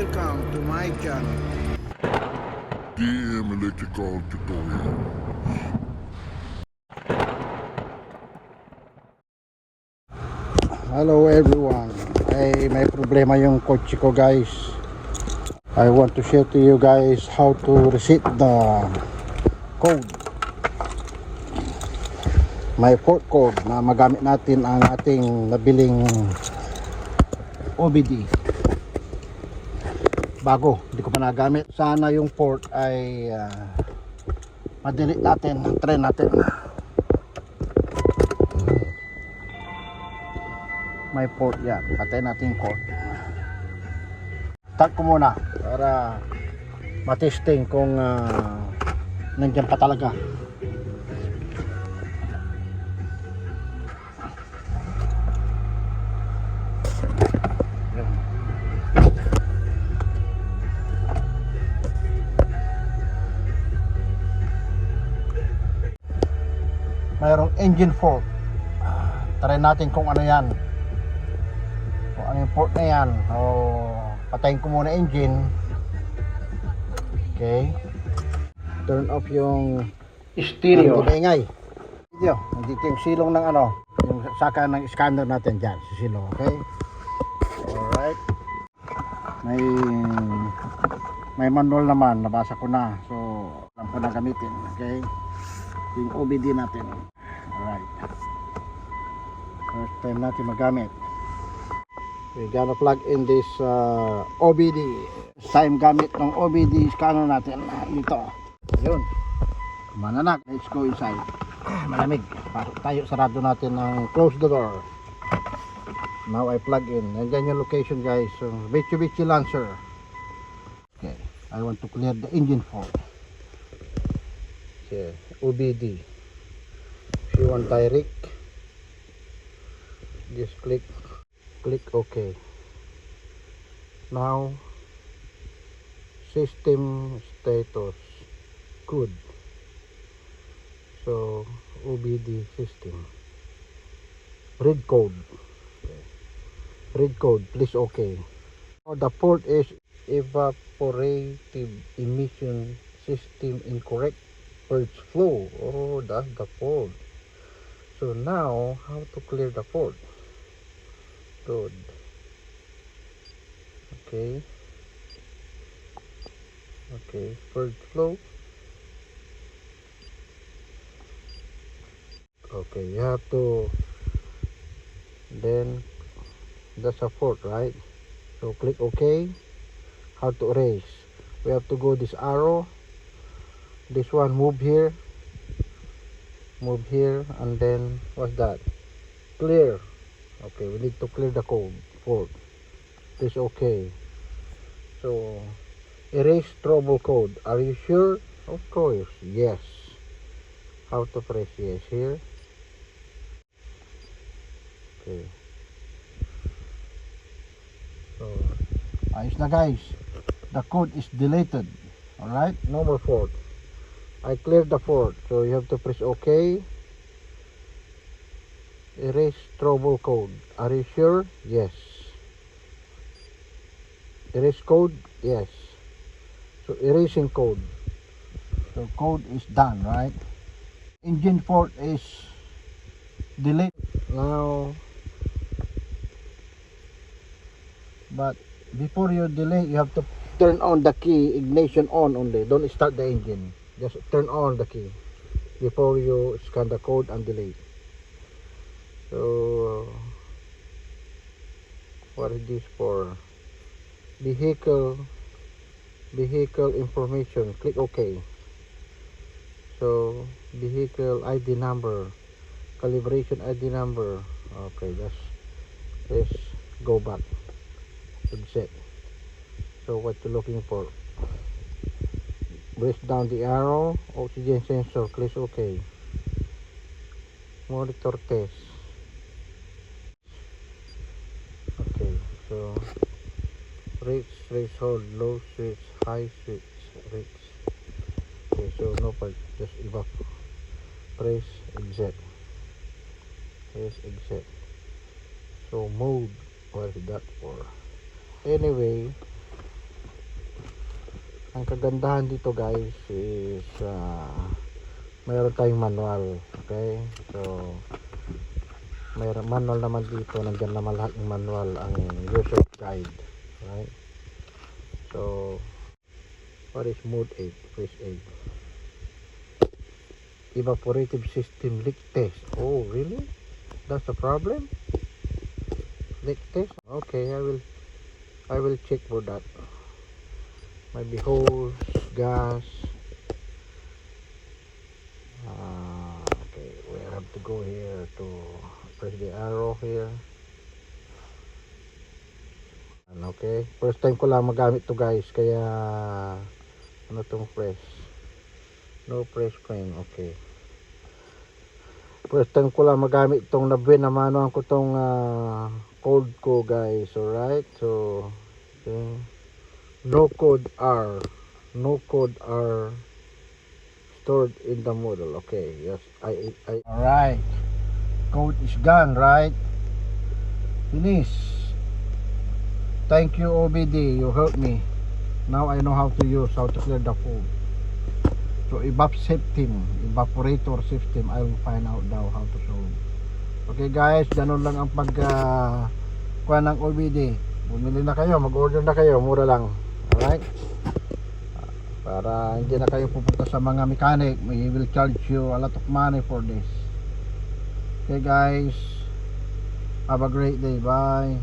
welcome to my channel. DM Electrical Tutorial. Hello everyone. May problema yung kotse ko, guys. I want to share to you guys how to reset the code. May port code na magamit natin ang ating nabiling OBD. Bago, hindi ko pa nagamit. Sana yung port ay ma-delete natin, try natin. May port yan, patay natin yung port. Start ko muna para matesting kung nandiyan pa talaga. Mayroong engine fault. Try natin kung ano yan. Kung ano yung fault na yan. Patayin ko muna engine. Okay. Turn off yung stereo. Hindi maingay. Nandito yung silong ng ano, yung saka ng scanner natin dyan. Si silong. Okay. Alright. May manual naman. Nabasa ko na. So, alam ko na gamitin. Okay. Yung OBD natin. Alright. First time natin magamit. We gotta plug in this OBD. First time gamit ng OBD scanner natin. Dito. Ayun. Mananak. Let's go inside. Malamig. Pasok tayo. Sarado natin ng close the door. Now I plug in. Nandiyan yung location, guys. So, Mitsubishi Lancer. Okay. I want to clear the engine fault. Okay. OBD. If you want direct, just click OK. Now system status good. So OBD system read code. Okay. Read code, please OK. Now the port is evaporative emission system incorrect. Purge flow. Oh, that's the fault. So now how to clear the fault? Good. Okay. Purge flow. Okay, you have to, then that's a fault, right? So click OK. How to erase? We have to go this arrow. This one, move here, and then what's that? Clear. Okay, we need to clear the code fault. This OK. So erase trouble code. Are you sure? Of course, yes. How to press yes here? Okay. So ayos na, guys. The code is deleted. Alright, no more fault. I cleared the fault, so you have to press OK. Erase trouble code. Are you sure? Yes. Erase code? Yes. So erasing code. So code is done, right? Engine fault is deleted. Now, but before you delete, you have to turn on the key, ignition on only. Don't start the engine. Just turn on the key before you scan the code and delete. So what is this for? Vehicle information. Click OK. So vehicle ID number, calibration ID number. Okay, let's go back. Exit. So what you're looking for? Press down the arrow. Oxygen sensor. Click OK. Monitor test. Okay, so rates, threshold, low switch, high switch, rates. Okay, so no part, just evap. Press exit. So mode, what is that for? Anyway, Ang kagandahan dito guys is mayroon tayong manual. Okay, so mayroon manual naman dito, nandiyan naman lahat ng manual, ang user guide, right? So what is mode 8? Press 8. Evaporative system leak test. Oh really? That's a problem? Leak test? Okay, I will check for that. Maybe hose, gas. Okay, we have to go here to press the arrow here. Okay, first time ko lang magamit to guys, kaya ano tong press? No press spring. Okay, first time ko lang magamit tong nabinamanuhan ko tong code ko guys. Alright, so okay. No code R stored in the model. Okay, yes, I alright, code is gone, right? Finish. Thank you OBD, you helped me. Now I know how to clear the foam. So evaporator system, I will find out now how to solve. Okay guys, ganun lang ang kuha ng OBD. Bumili na kayo, mag-order na kayo, mura lang. Alright, para hindi na kayo pupunta sa mga mechanic, we will charge you a lot of money for this. Okay guys, have a great day, bye.